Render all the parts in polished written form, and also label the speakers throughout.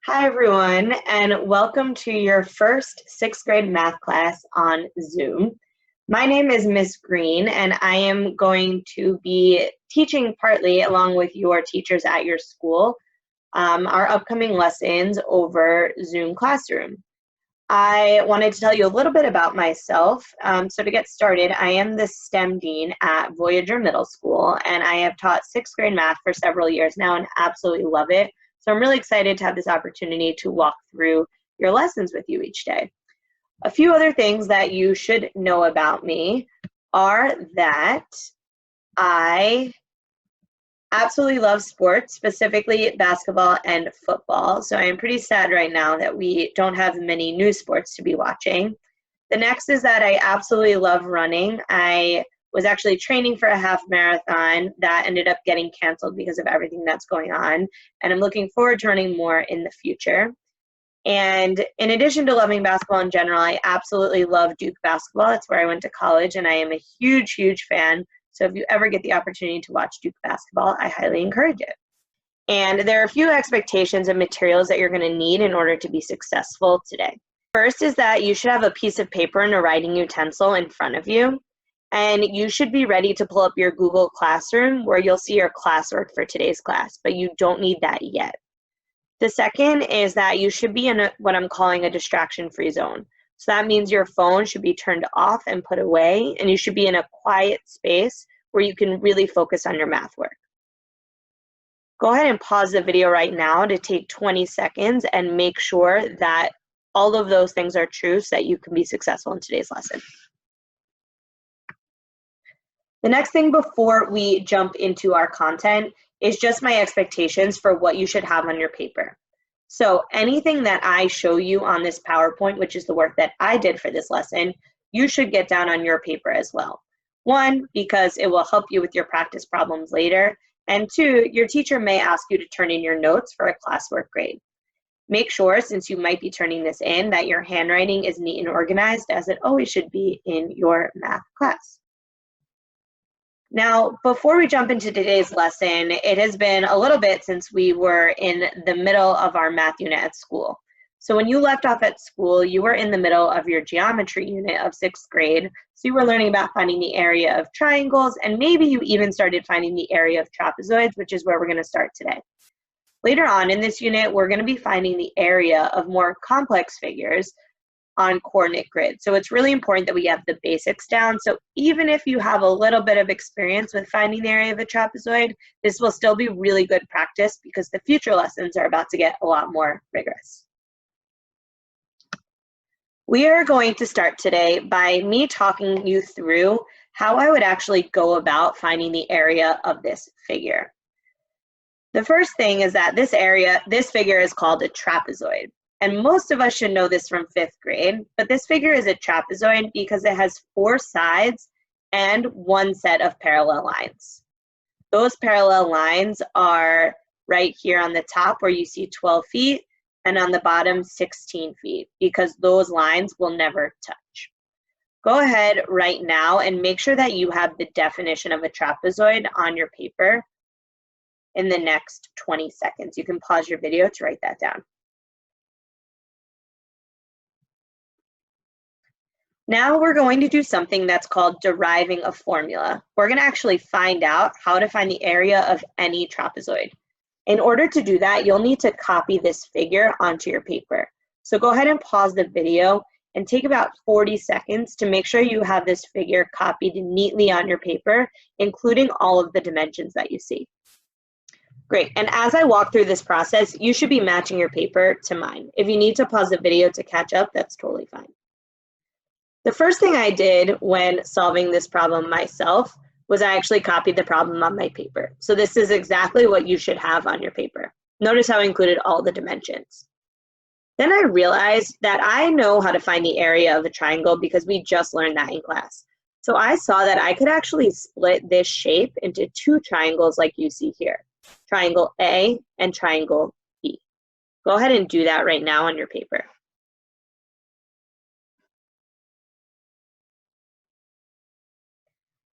Speaker 1: Hi, everyone, and welcome to your first sixth grade math class on Zoom. My name is Miss Green, and I am going to be teaching partly along with your teachers at your school our upcoming lessons over Zoom Classroom. I wanted to tell you a little bit about myself. So to get started, I am the STEM Dean at Voyager Middle School, and I have taught sixth grade math for several years now and absolutely love it. So I'm really excited to have this opportunity to walk through your lessons with you each day. A few other things that you should know about me are that I absolutely love sports, specifically basketball and football. So I am pretty sad right now that we don't have many new sports to be watching. The next is that I absolutely love running. I was actually training for a half marathon that ended up getting canceled because of everything that's going on. And I'm looking forward to running more in the future. And in addition to loving basketball in general, I absolutely love Duke basketball. That's where I went to college, and I am a huge, huge fan. So if you ever get the opportunity to watch Duke basketball, I highly encourage it. And there are a few expectations and materials that you're going to need in order to be successful today. First is that you should have a piece of paper and a writing utensil in front of you. And you should be ready to pull up your Google Classroom where you'll see your classwork for today's class, but you don't need that yet. The second is that you should be in what I'm calling a distraction-free zone. So that means your phone should be turned off and put away, and you should be in a quiet space where you can really focus on your math work. Go ahead and pause the video right now to take 20 seconds and make sure that all of those things are true so that you can be successful in today's lesson. The next thing before we jump into our content is just my expectations for what you should have on your paper. So anything that I show you on this PowerPoint, which is the work that I did for this lesson, you should get down on your paper as well. One, because it will help you with your practice problems later. And two, your teacher may ask you to turn in your notes for a classwork grade. Make sure, since you might be turning this in, that your handwriting is neat and organized, as it always should be in your math class. Now, before we jump into today's lesson, it has been a little bit since we were in the middle of our math unit at school. So when you left off at school, you were in the middle of your geometry unit of sixth grade. So you were learning about finding the area of triangles, and maybe you even started finding the area of trapezoids, which is where we're going to start today. Later on in this unit, we're going to be finding the area of more complex figures on coordinate grid. So it's really important that we have the basics down. So even if you have a little bit of experience with finding the area of a trapezoid, this will still be really good practice because the future lessons are about to get a lot more rigorous. We are going to start today by me talking you through how I would actually go about finding the area of this figure. The first thing is that this figure is called a trapezoid. And most of us should know this from fifth grade, but this figure is a trapezoid because it has 4 sides and 1 set of parallel lines. Those parallel lines are right here on the top where you see 12 feet and on the bottom 16 feet because those lines will never touch. Go ahead right now and make sure that you have the definition of a trapezoid on your paper in the next 20 seconds. You can pause your video to write that down. Now we're going to do something that's called deriving a formula. We're going to actually find out how to find the area of any trapezoid. In order to do that, you'll need to copy this figure onto your paper. So go ahead and pause the video and take about 40 seconds to make sure you have this figure copied neatly on your paper, including all of the dimensions that you see. Great, and as I walk through this process, you should be matching your paper to mine. If you need to pause the video to catch up, that's totally fine. The first thing I did when solving this problem myself was I actually copied the problem on my paper. So this is exactly what you should have on your paper. Notice how I included all the dimensions. Then I realized that I know how to find the area of a triangle because we just learned that in class. So I saw that I could actually split this shape into 2 triangles like you see here, triangle A and triangle B. Go ahead and do that right now on your paper.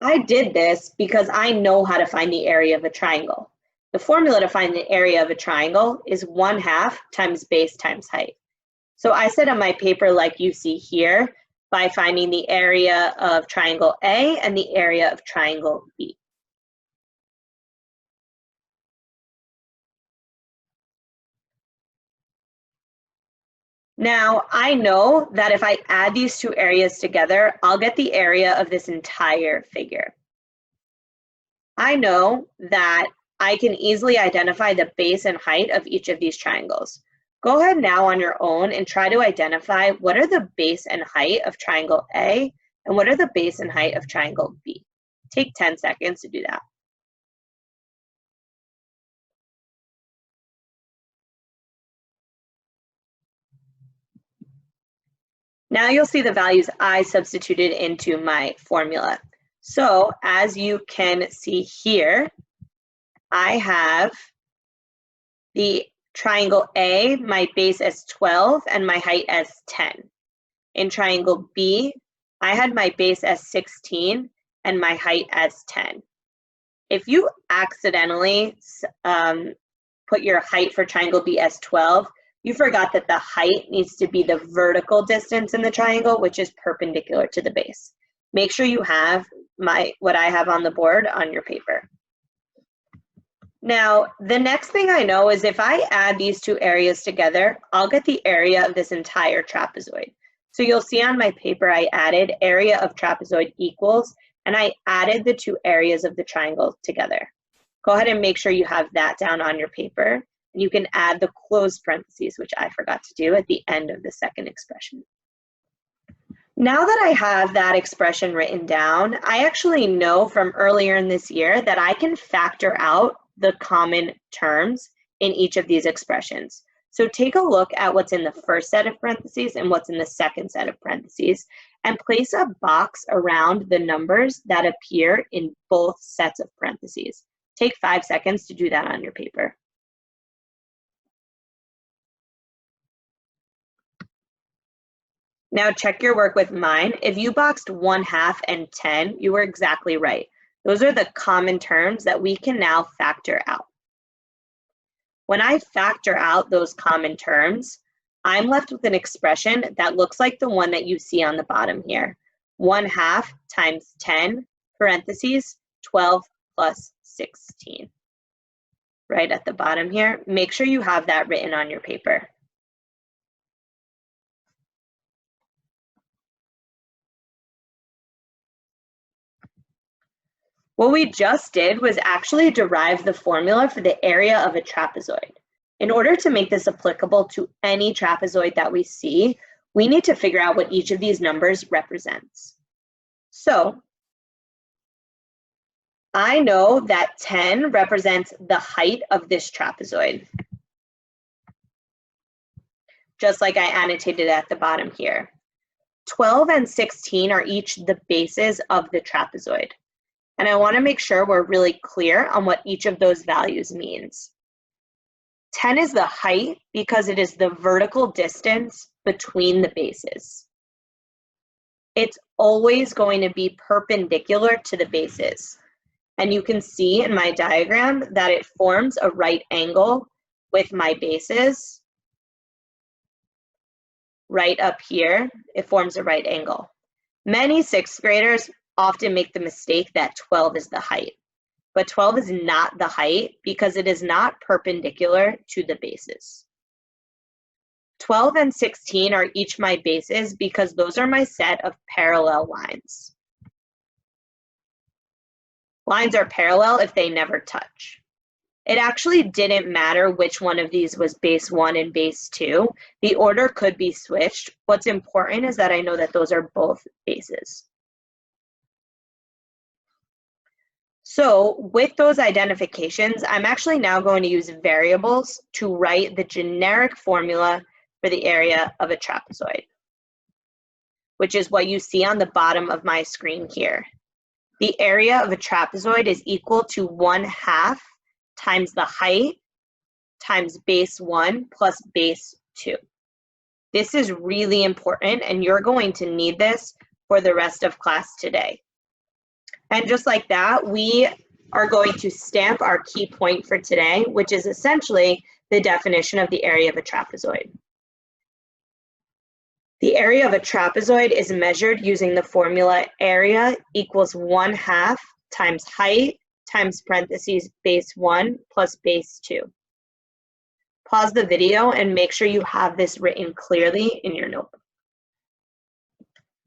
Speaker 1: I did this because I know how to find the area of a triangle. The formula to find the area of a triangle is 1/2 times base times height. So I said on my paper, like you see here, by finding the area of triangle A and the area of triangle B. Now, I know that if I add these two areas together, I'll get the area of this entire figure. I know that I can easily identify the base and height of each of these triangles. Go ahead now on your own and try to identify what are the base and height of triangle A and what are the base and height of triangle B. Take 10 seconds to do that. Now you'll see the values I substituted into my formula. So as you can see here, I have the triangle A, my base as 12 and my height as 10. In triangle B, I had my base as 16 and my height as 10. If you accidentally put your height for triangle B as 12, you forgot that the height needs to be the vertical distance in the triangle, which is perpendicular to the base. Make sure you have what I have on the board on your paper. Now, the next thing I know is if I add these two areas together, I'll get the area of this entire trapezoid. So you'll see on my paper I added area of trapezoid equals, and I added the two areas of the triangle together. Go ahead and make sure you have that down on your paper. And you can add the closed parentheses, which I forgot to do at the end of the second expression. Now that I have that expression written down, I actually know from earlier in this year that I can factor out the common terms in each of these expressions. So take a look at what's in the first set of parentheses and what's in the second set of parentheses, and place a box around the numbers that appear in both sets of parentheses. Take 5 seconds to do that on your paper. Now check your work with mine. If you boxed 1/2 and 10, you were exactly right. Those are the common terms that we can now factor out. When I factor out those common terms, I'm left with an expression that looks like the one that you see on the bottom here. 1/2 times 10, parentheses, 12 plus 16. Right at the bottom here. Make sure you have that written on your paper. What we just did was actually derive the formula for the area of a trapezoid. In order to make this applicable to any trapezoid that we see, we need to figure out what each of these numbers represents. So I know that 10 represents the height of this trapezoid, just like I annotated at the bottom here. 12 and 16 are each the bases of the trapezoid. And I want to make sure we're really clear on what each of those values means. 10 is the height because it is the vertical distance between the bases. It's always going to be perpendicular to the bases. And you can see in my diagram that it forms a right angle with my bases. Right up here, it forms a right angle. Many sixth graders often make the mistake that 12 is the height, but 12 is not the height because it is not perpendicular to the bases. 12 and 16 are each my bases because those are my set of parallel lines. Lines are parallel if they never touch. It actually didn't matter which one of these was base 1 and base 2. The order could be switched. What's important is that I know that those are both bases. So with those identifications, I'm actually now going to use variables to write the generic formula for the area of a trapezoid, which is what you see on the bottom of my screen here. The area of a trapezoid is equal to 1/2 times the height times base 1 plus base 2. This is really important, and you're going to need this for the rest of class today. And just like that, we are going to stamp our key point for today, which is essentially the definition of the area of a trapezoid. The area of a trapezoid is measured using the formula area equals 1/2 times height times parentheses base 1 plus base 2. Pause the video and make sure you have this written clearly in your notebook.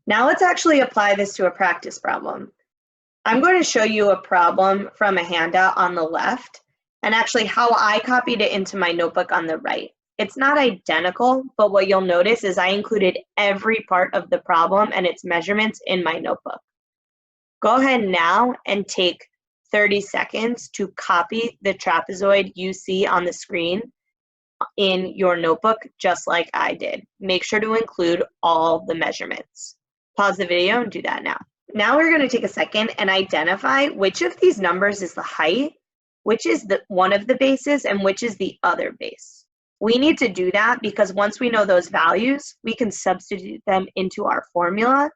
Speaker 1: Now let's actually apply this to a practice problem. I'm going to show you a problem from a handout on the left and actually how I copied it into my notebook on the right. It's not identical, but what you'll notice is I included every part of the problem and its measurements in my notebook. Go ahead now and take 30 seconds to copy the trapezoid you see on the screen in your notebook, just like I did. Make sure to include all the measurements. Pause the video and do that now. Now we're going to take a second and identify which of these numbers is the height, which is one of the bases, and which is the other base. We need to do that because once we know those values, we can substitute them into our formula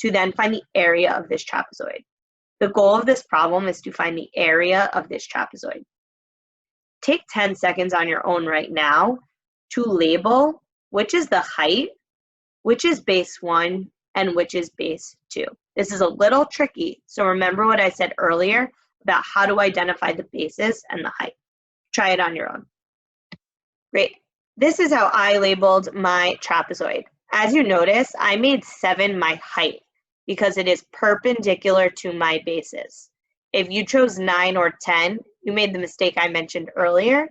Speaker 1: to then find the area of this trapezoid. The goal of this problem is to find the area of this trapezoid. Take 10 seconds on your own right now to label which is the height, which is base 1, and which is base 2. This is a little tricky, so remember what I said earlier about how to identify the bases and the height. Try it on your own. Great. This is how I labeled my trapezoid. As you notice, I made 7 my height because it is perpendicular to my bases. If you chose 9 or 10, you made the mistake I mentioned earlier,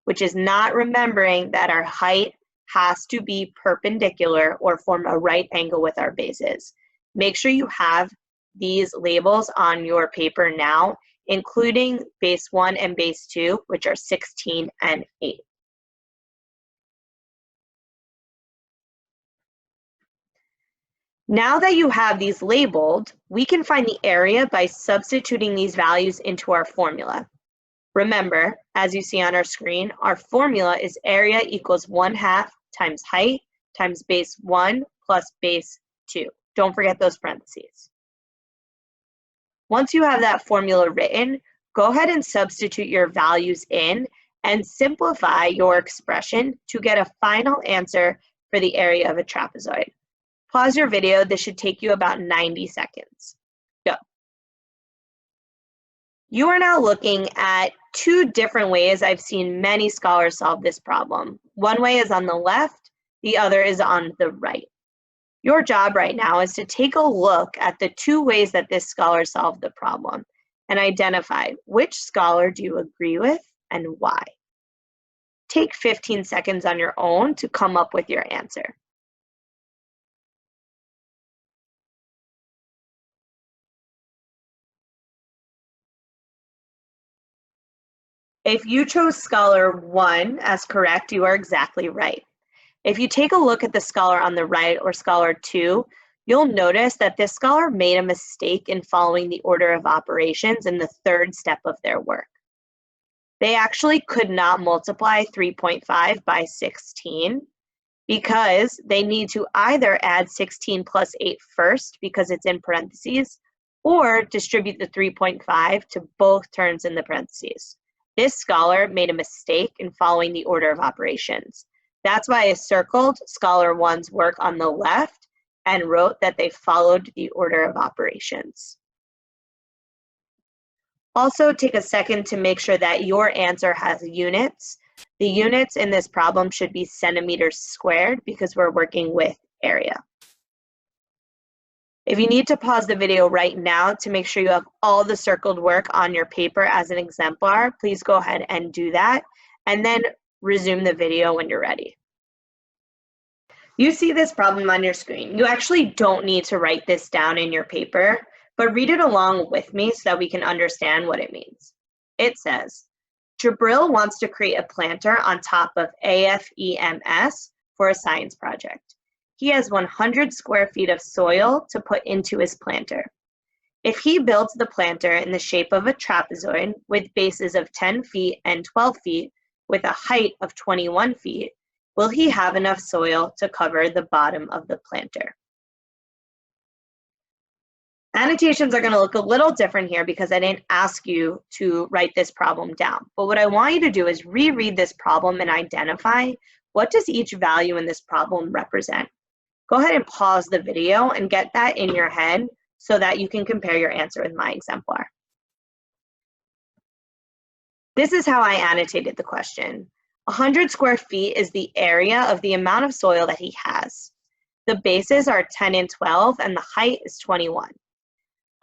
Speaker 1: which is not remembering that our height has to be perpendicular or form a right angle with our bases. Make sure you have these labels on your paper now, including base 1 and base 2, which are 16 and 8. Now that you have these labeled, we can find the area by substituting these values into our formula. Remember, as you see on our screen, our formula is area equals 1/2 times height times base 1 plus base 2. Don't forget those parentheses. Once you have that formula written, go ahead and substitute your values in and simplify your expression to get a final answer for the area of a trapezoid. Pause your video. This should take you about 90 seconds. Go. You are now looking at 2 different ways I've seen many scholars solve this problem. One way is on the left, the other is on the right. Your job right now is to take a look at the 2 ways that this scholar solved the problem and identify which scholar do you agree with and why. Take 15 seconds on your own to come up with your answer. If you chose scholar 1 as correct, you are exactly right. If you take a look at the scholar on the right, or scholar 2, you'll notice that this scholar made a mistake in following the order of operations in the 3rd step of their work. They actually could not multiply 3.5 by 16 because they need to either add 16 plus 8 first because it's in parentheses, or distribute the 3.5 to both terms in the parentheses. This scholar made a mistake in following the order of operations. That's why I circled scholar 1's work on the left and wrote that they followed the order of operations. Also, take a second to make sure that your answer has units. The units in this problem should be centimeters squared because we're working with area. If you need to pause the video right now to make sure you have all the circled work on your paper as an exemplar, please go ahead and do that, and then resume the video when you're ready. You see this problem on your screen. You actually don't need to write this down in your paper, but read it along with me so that we can understand what it means. It says, Jabril wants to create a planter on top of AFEMS for a science project. He has 100 square feet of soil to put into his planter. If he builds the planter in the shape of a trapezoid with bases of 10 feet and 12 feet with a height of 21 feet, will he have enough soil to cover the bottom of the planter? Annotations are going to look a little different here because I didn't ask you to write this problem down. But what I want you to do is reread this problem and identify what does each value in this problem represent. Go ahead and pause the video and get that in your head so that you can compare your answer with my exemplar. This is how I annotated the question. 100 square feet is the area of the amount of soil that he has. The bases are 10 and 12, and the height is 21.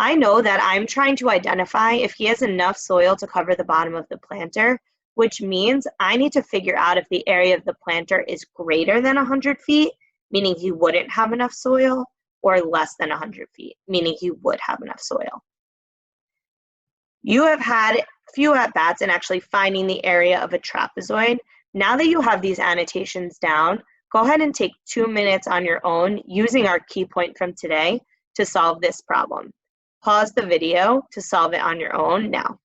Speaker 1: I know that I'm trying to identify if he has enough soil to cover the bottom of the planter, which means I need to figure out if the area of the planter is greater than 100 feet, meaning he wouldn't have enough soil, or less than 100 feet, meaning he would have enough soil. You have had a few at-bats in actually finding the area of a trapezoid. Now that you have these annotations down, go ahead and take 2 minutes on your own using our key point from today to solve this problem. Pause the video to solve it on your own now.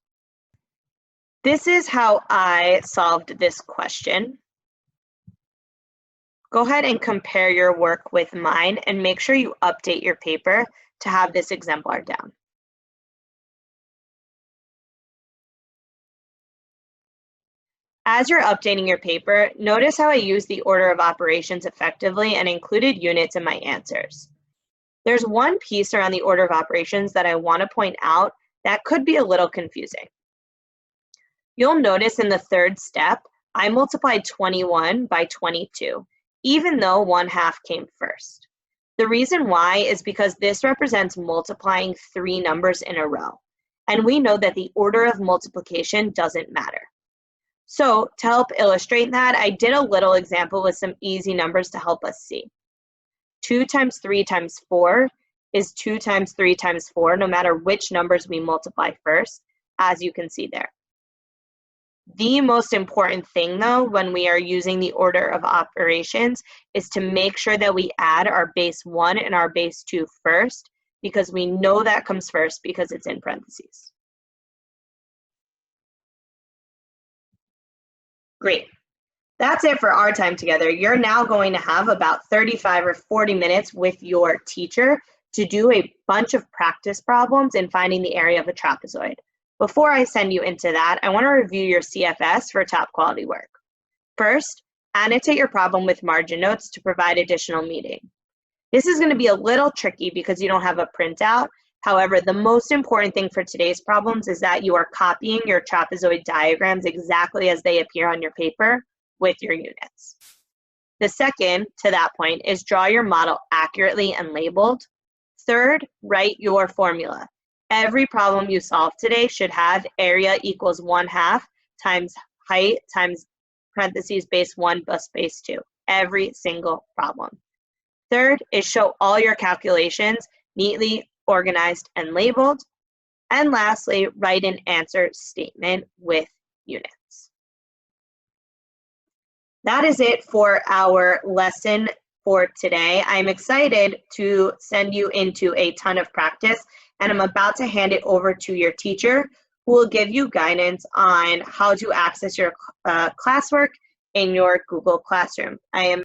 Speaker 1: This is how I solved this question. Go ahead and compare your work with mine and make sure you update your paper to have this exemplar down. As you're updating your paper, notice how I used the order of operations effectively and included units in my answers. There's one piece around the order of operations that I want to point out that could be a little confusing. You'll notice in the third step, I multiplied 21 by 22, even though 1/2 came first. The reason why is because this represents multiplying 3 numbers in a row, and we know that the order of multiplication doesn't matter. So to help illustrate that, I did a little example with some easy numbers to help us see. 2 times 3 times 4 is 2 times 3 times 4, no matter which numbers we multiply first, as you can see there. The most important thing, though, when we are using the order of operations is to make sure that we add our base 1 and our base 2 first, because we know that comes first because it's in parentheses. Great. That's it for our time together. You're now going to have about 35 or 40 minutes with your teacher to do a bunch of practice problems in finding the area of a trapezoid. Before I send you into that, I want to review your CFS for top quality work. First, annotate your problem with margin notes to provide additional meaning. This is going to be a little tricky because you don't have a printout. However, the most important thing for today's problems is that you are copying your trapezoid diagrams exactly as they appear on your paper with your units. The second, to that point, is draw your model accurately and labeled. Third, write your formula. Every problem you solve today should have area equals 1/2 times height times parentheses base 1 plus base 2. Every single problem. Third is show all your calculations neatly organized and labeled. And lastly, write an answer statement with units. That is it for our lesson for today. I'm excited to send you into a ton of practice, and I'm about to hand it over to your teacher, who will give you guidance on how to access your classwork in your Google Classroom. I am